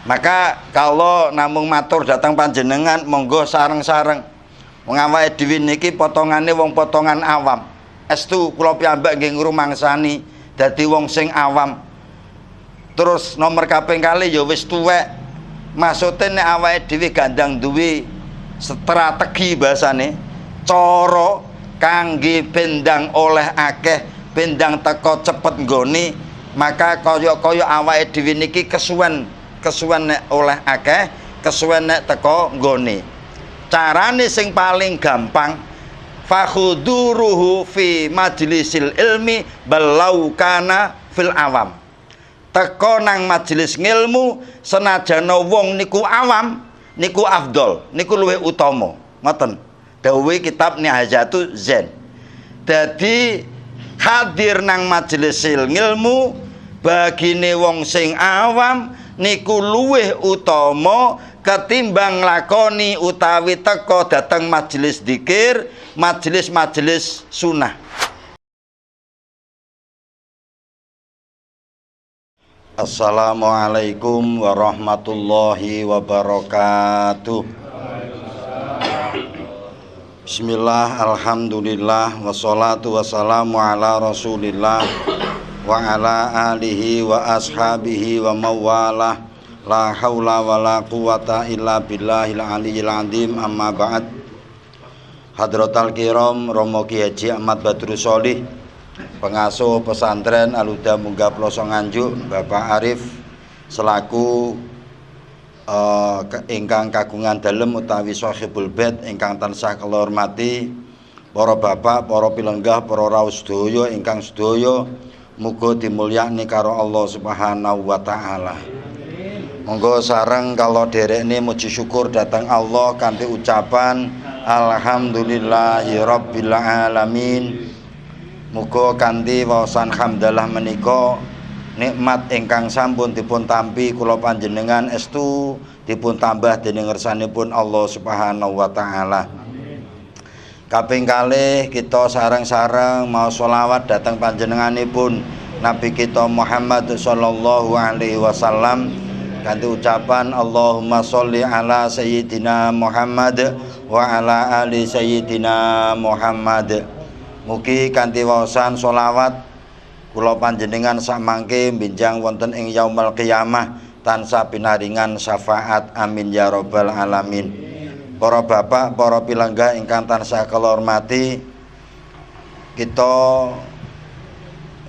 Maka kalau namung matur datang panjenengan monggo sareng-sareng. Wong awake dhewe niki potongane wong potongan awam. Estu kula piyambak nggih ngrumangsani dadi wong sing awam. Terus nomor kaping kali ya wis tuwek. Maksude nek awake dhewe gandang duwe strategi bahasane, cara kangge bendang oleh akeh, bendang teko cepet nggone, maka kaya-kaya awake dhewe niki kesuwen nek oleh akeh, kesuwen nek teko nggone. Carane sing paling gampang, fakhuduruhu fi majlisil ilmi balau kana fil awam. Teko nang majelis ngilmu senajana wong niku awam, niku afdol, niku luwih utama. Ngoten dawuhe kitab Nihayatul Zen. Dadi hadir nang majelis ngilmu bagine wong sing awam niku luwih utama ketimbang lakoni utawi teko dateng majelis dzikir, majelis-majelis sunah. Assalamualaikum warahmatullahi wabarakatuh. Bismillah, alhamdulillah, wassalatu wassalamu ala rasulillah wa ala alihi wa ashabihi wa mawalah. La haula wa la quwata illa billahil aliyyil azim, amma ba'd. Hadratal kiram Romo Ki Haji Ahmad Badrus Sholih, pengasuh pesantren Al-Huda Munggah Ploso Nganjuk, Bapak Arif selaku ingkang kagungan dalem utawi Shahibul Bait ingkang tansah kula hormati, para bapak, para pilenggah, para rawuh sedaya ingkang sedaya muga dimulyakni karo Allah Subhanahu wa taala. Monggo sareng kalau derekne muji syukur datang Allah kanthi ucapan alhamdulillahirabbil alamin. Muga kanthi waosan hamdalah menika nikmat ingkang sampun dipun tampi kula panjenengan estu dipun tambah dening ngersanipun Allah Subhanahu wa taala. Kaping kalih kita sareng-sareng mau sholawat dhateng panjenenganipun Nabi kita Muhammad sallallahu alaihi wasallam kanthi ucapan Allahumma sholli ala sayyidina Muhammad wa ala ali sayyidina Muhammad. Mugi kanthi waosan sholawat kula panjenengan samangke benjang wonten ing yaumul qiyamah tansah pinaringan syafaat, amin ya rabbal alamin. Para bapak, para pilenggah ingkang tansah kula hormati, kita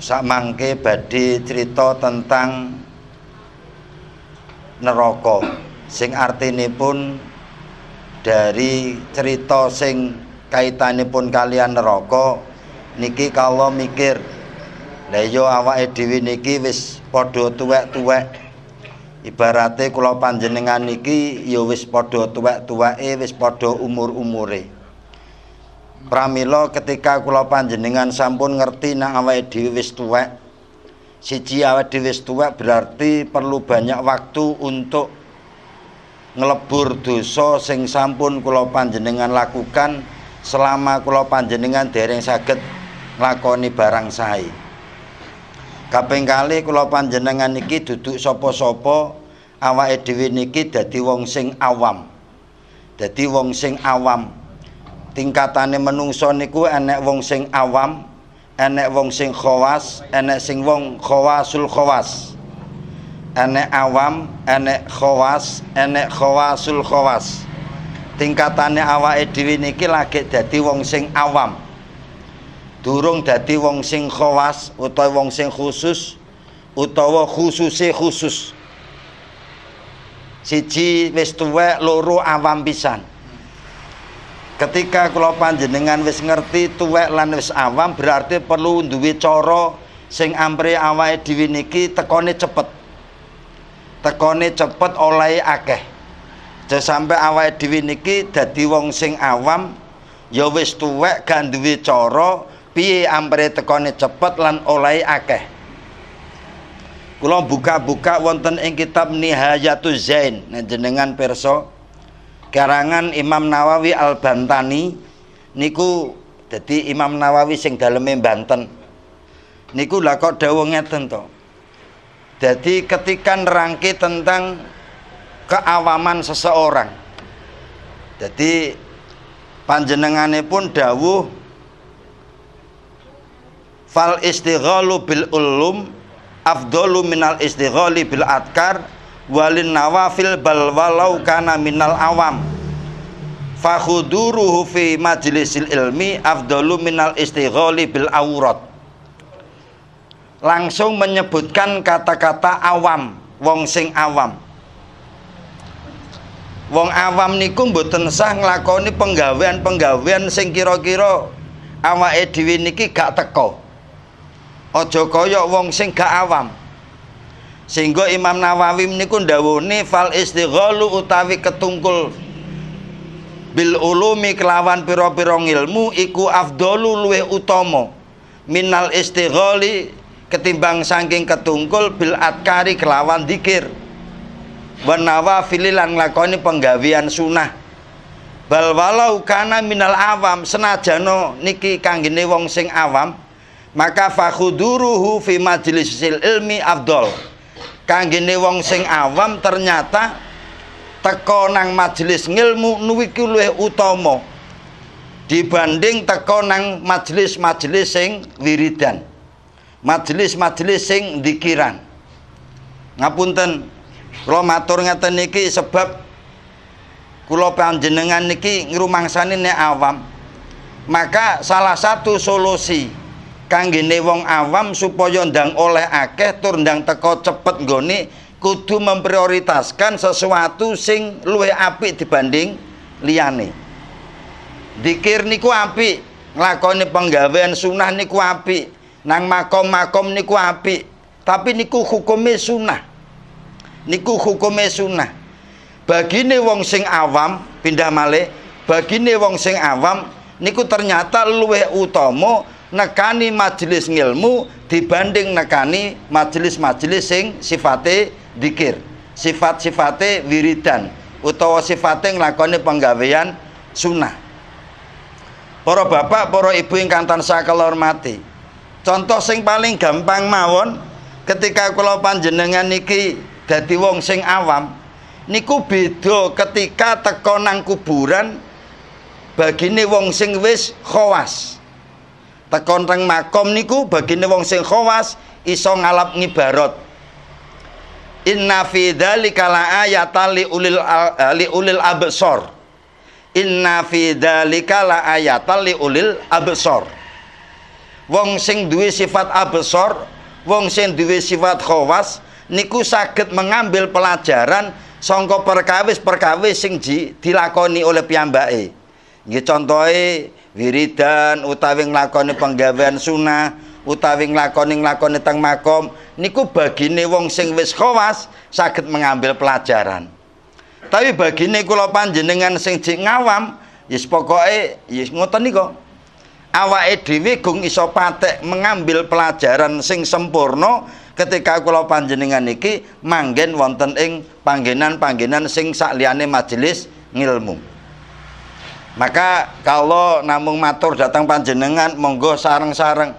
samangke badhe crita tentang neraka sing artinipun dari cerita sing kaitanipun kalian neraka niki kalau mikir lha iya awake dhewe niki wis padha tuwek-tuwek, ibarate kula panjenengan niki ya wis padha tuwek-tuweke, wis padha umur-umure. Pramila ketika kula panjenengan sampun ngerti nek awake dhewe wis tuwek, siji awake dhewe wis tuwek berarti perlu banyak waktu untuk ngelebur dosa sing sampun kula panjenengan lakukan selama kula panjenengan dereng saged nglakoni barang sae. Kaping kalih kula panjenengan niki duduk sapa-sapa, awake dhewe niki dadi wong sing awam. Dadi wong sing awam. Tingkatane menungso niku enek wong sing awam, enek wong sing khawas, enek sing wong khawasul khawas. Enek awam, enek khawas, enek khawasul khawas. Tingkatane awake dhewe niki lagi dadi wong sing awam. Durung dadi wong sing khawas utawa wong sing khusus utawa khususe khusus. Siji wis tuwek, loro awam pisan. Ketika kula panjenengan wis ngerti tuwek lan wis awam, berarti perlu duwe cara sing ampre awake dhewe niki tekone cepet. Tekone cepet oleh akeh. Aja sampe awake dhewe niki dadi wong sing awam, ya wis tuwek gak duwe cara piye ampre tekone cepet lan oleh akeh. Kula buka-buka wonten ing kitab Nihayatul Zen, jenengan pirsa karangan Imam Nawawi Al-Bantani niku dadi Imam Nawawi sing daleme Banten. Niku lha kok dawuh ngeten to. Dadi ketika nerangke tentang keawaman seseorang. Jadi panjenenganipun dawuh fal istighalu bil ulum afdalu minal istighali bil adkar walin nawafil bal walau kana minal awam fakhuduruhu fi majlisil ilmi afdalu minal istighali bil awrat. Langsung menyebutkan kata-kata awam, wong sing awam. Wong awam niku mboten sah nglakoni penggawean sing kira-kira awake dhewe niki gak teko. Aja kaya wong sing gak awam. Sehingga Imam Nawawi niku ndawuhne fal istighalu utawi ketungkul bil ulumi kelawan pira-pira ilmu iku afdalu luwih utama minal istighali ketimbang saking ketungkul bil adkari kelawan dzikir. Wanawa fililan nglakoni penggawean sunah bal walau kana minal awam senajano niki kanggene wong sing awam maka fakhuduruhu fi majlisil ilmi afdol. Kanggene wong sing awam ternyata teko nang majelis ngilmu nuwiki luwih utama dibanding teko nang majelis-majelis sing wiridan, majelis-majelis sing dzikiran. Ngapunten kula matur ngeten niki sebab kula panjenengan niki ngrumangsani nek awam. Maka salah satu solusi kanggene wong awam supaya ndang oleh akeh tur ndang teko cepet nggone kudu memprioritaskan sesuatu sing luwih apik dibanding liyane. Dzikir niku apik, nglakoni penggawean sunah niku apik, nang makom-makom niku apik, tapi niku hukume sunah. Niku hukume sunah. Bagine wong sing awam pindah malih, bagine wong sing awam niku ternyata luwih utama nekani majelis ngilmu dibanding nekani majelis-majelis sing sifate dzikir, sifat-sifate wiridan utawa sifate nglakoni penggawean sunah. Para bapak, para ibu ingkang tansah kula hormati. Contoh sing paling gampang mawon ketika kula panjenengan niki dadi wong sing awam niku beda ketika teko nang kuburan bagine wong sing wis khawas. Teko nang makom niku bagine wong sing khawas iso ngalap ngibarat. Inna fi dzalika laayatan li ulil absar. Inna fi dzalika laayatan li ulil absar. Wong sing duwe sifat absar, wong sing duwe sifat khawas niku saged mengambil pelajaran sangka perkawis-perkawis sing dilakoni oleh piyambake. Nggih contohe wiridan utawi nglakoni penggawean sunah utawi nglakoni teng makom niku bagine wong sing wis khawas saged mengambil pelajaran. Tapi bagine kula panjenengan sing jek ngawam yes pokoke yes ngoten nika. Awake dhewe gung iso patek mengambil pelajaran sing sempurna ketika kula panjenengan niki manggen wonten ing panggenan-panggenan sing sakliyane majelis ngilmu. Maka kalau namung matur datang panjenengan monggo sareng-sareng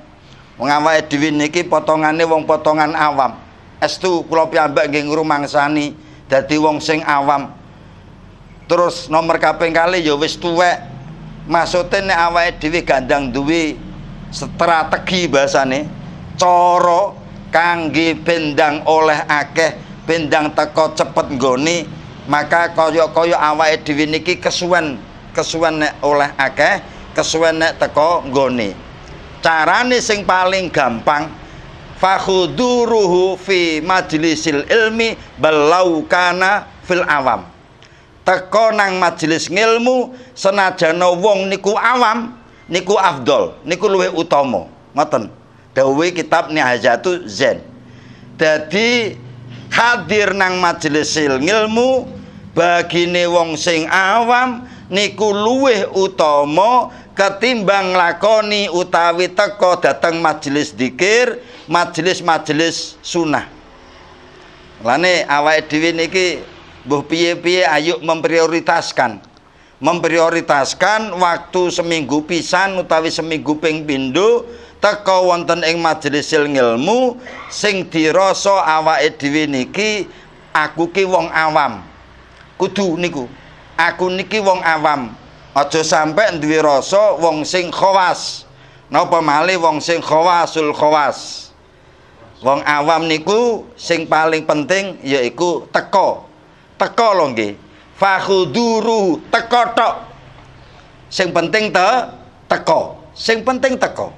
wong awake dhewe niki potongane wong potongan awam. Estu kula piyambak nggih ngrumangsani dadi wong sing awam. Terus nomor kaping kali ya wis tuwek. Maksude nek awake dhewe gandang duwe strategi basane, cara kangge bendang oleh akeh, bendang teko cepet nggone, maka kaya-kaya awake dhewe niki kesuwen nek oleh akeh, kesuwen nek teko nggone. Carane sing paling gampang fakhuduruhu fi majlisil ilmi balau kana fil awam. Teko nang majelis ngilmu senajana wong niku awam niku afdol, niku luwih utama. Ngoten dawuhe kitab Nihayatu Zen. Dadi hadir nang majelis ngilmu bagine wong sing awam niku luwih utama ketimbang nglakoni utawi teko dateng majelis dzikir, majelis-majelis sunah. Lane awake dhewe niki mbuh piye-piye ayo memprioritaskan waktu seminggu pisan utawi seminggu ping pindho teka wonten ing majelis ngilmu sing dirasa awake dhewe niki aku ki wong awam, kudu niku. Aku niki wong awam. Aja sampe duwe rasa wong sing khawas. Napa malih wong sing khawasul khawas. Wong awam niku sing paling penting yaiku teka. Teka lho nggih. Fakhuduru teka tok. Sing penting teka. Sing penting teka.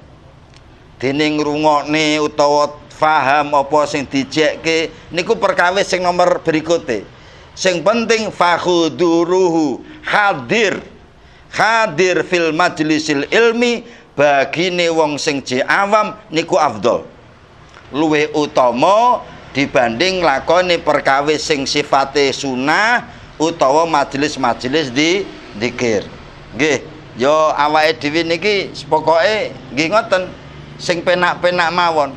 Dene ngrungokne utawa paham apa sing dijekke niku perkawis sing nomor berikute. Sing penting fakhuduruhu hadir fil majlisil ilmi bagine wong sing je awam niku afdol. Luwih utama dibanding lakoni perkawis sing sifate sunah utawa majelis-majelis di dzikir. Nggih, yo awake dhewe niki pokoke nggih ngoten sing penak-penak mawon.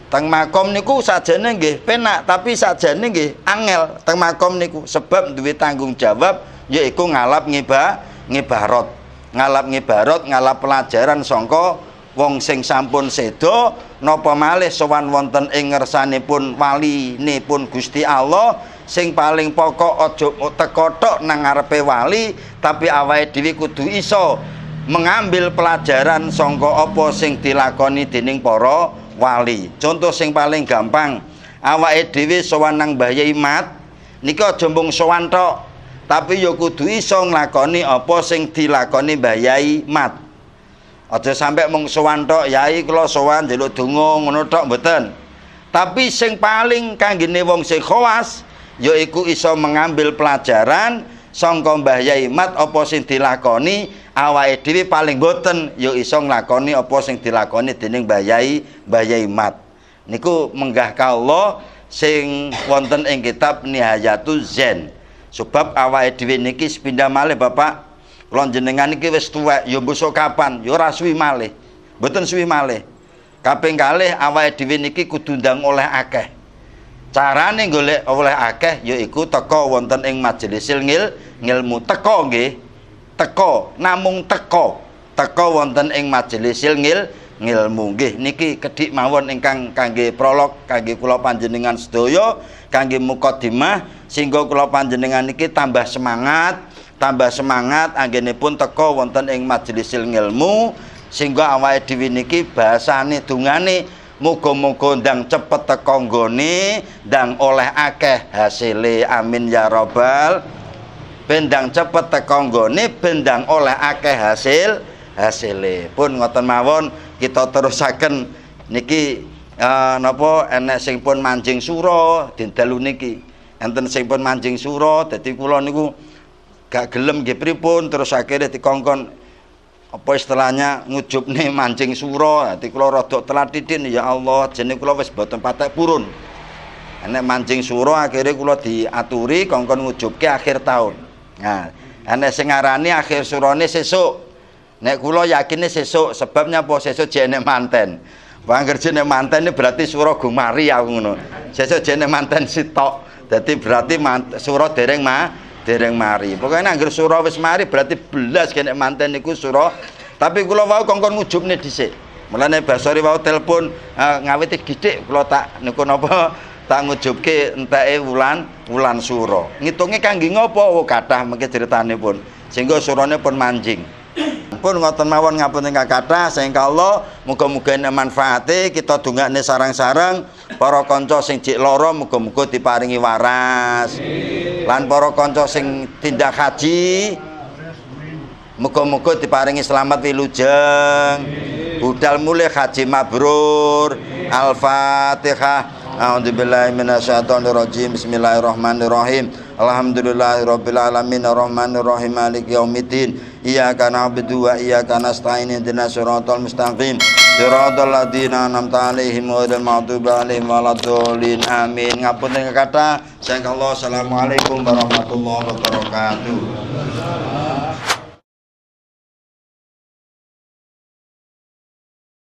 Teng makom niku sajane nggih penak tapi sajane nggih angel teng makom niku sebab duwe tanggung jawab yaiku ngalap ngibarat. Ngalap ngibarat, ngalap pelajaran sangka wong sing sampun sedo napa malih sowan wonten ing ngersanipun walinipun Gusti Allah sing paling pokok aja teka tok nang ngarepe wali tapi awake dhewe kudu iso mengambil pelajaran sangka apa sing dilakoni dening para wali. Contoh sing paling gampang, awake dhewe sowan nang Mbah Yai Mat niki aja mung sowan tok, tapi ya kudu iso nglakoni apa sing dilakoni Mbah Yai Mat. Aja sampe mung sowan tok, Yai kula sowan njaluk donga ngono tok mboten. Tapi sing paling kanggene wong sing khawas yaiku iso mengambil pelajaran sangka Mbah Yai Mat apa sing dilakoni awake dhewe paling boten ya iso nglakoni apa sing dilakoni dening Mbah Yai Mat. Niku menggah kawula sing wonten ing kitab Nihayatuz Zen. Sebab awake dhewe niki sepindah malih Bapak, kula jenengan iki wis tuwek ya mbusuk kapan ya ora suwi malih. Mboten suwi malih. Kaping kalih awake dhewe niki kudu ndang oleh akeh. Carane golek oleh akeh yaiku teka wonten ing majelisil ngilmu. Teka nggih. Teka, namung teka wonten ing majelisil ngilmu nggih. Niki kedhik mawon ingkang kangge prolog kangge kula panjenengan sedaya, kangge mukadimah sehingga kula panjenengan niki tambah semangat anggenipun teka wonten ing majelisil ngilmu sehingga awake dhewe niki bahasane dungane muga-muga ndang cepet teka nggone, ndang oleh akeh hasile. Amin ya rabbal. Bendang cepet teka nggone, bendang oleh akeh hasile. Pun ngoten mawon kita terusaken niki napa enek sing pun manjing sura dalu niki. Enten sing pun manjing sura dadi kula niku gak gelem nggih pripun terus akhirnya dikongkon apa istilahnya ngujubne mancing sura. Dadi kula rada telat titik ya Allah jenenge kula wis boten patek purun. Enek mancing sura akhirnya kula diaturi kongkon ngujubke akhir tahun. Nah, enek sing ngarani akhir surane sesuk. Nek kula yakine sesuk, sebabnya apa sesuk jene manten. Wangger jene manten ini berarti sura gumari aku ngono. Sesuk jene manten sitok. Dadi berarti sura dereng mari. Pokoknya anggere sura wis mari berarti belas kene manten niku sura. Tapi kula wau kongkon ngujubne dhisik. Mulane Basori wau telepon ngawiti githik kula tak niku napa tak ngujubke enteke wulan sura. Ngitunge kangge ngopo? Oh kathah mengke critanipun. Sehingga surane pun manjing. Pun ngoten mawon ngapunten kathah sehingga Allah muga-muga nek manfaate kita dongakne sareng-sareng para kanca sing jek lara muga-muga diparingi waras. Lan para kanca sing tindak haji muga-muga diparingi selamat wilujeng. Budal mulih haji mabrur. Al-Fatihah. A'udzubillahi minasyaitonirrajim. Bismillahirrahmanirrahim. Alhamdulillahirabbil alamin arrahmanirrahim maliki yaumiddin. Iyyaka na'budu wa iyyaka nasta'in ihdinas siratal mustaqim. Siratal ladzina an'amta 'alaihim ghairil maghdubi 'alaihim waladdallin. Amin. Ngapunten kathah. Assalamualaikum warahmatullahi wabarakatuh.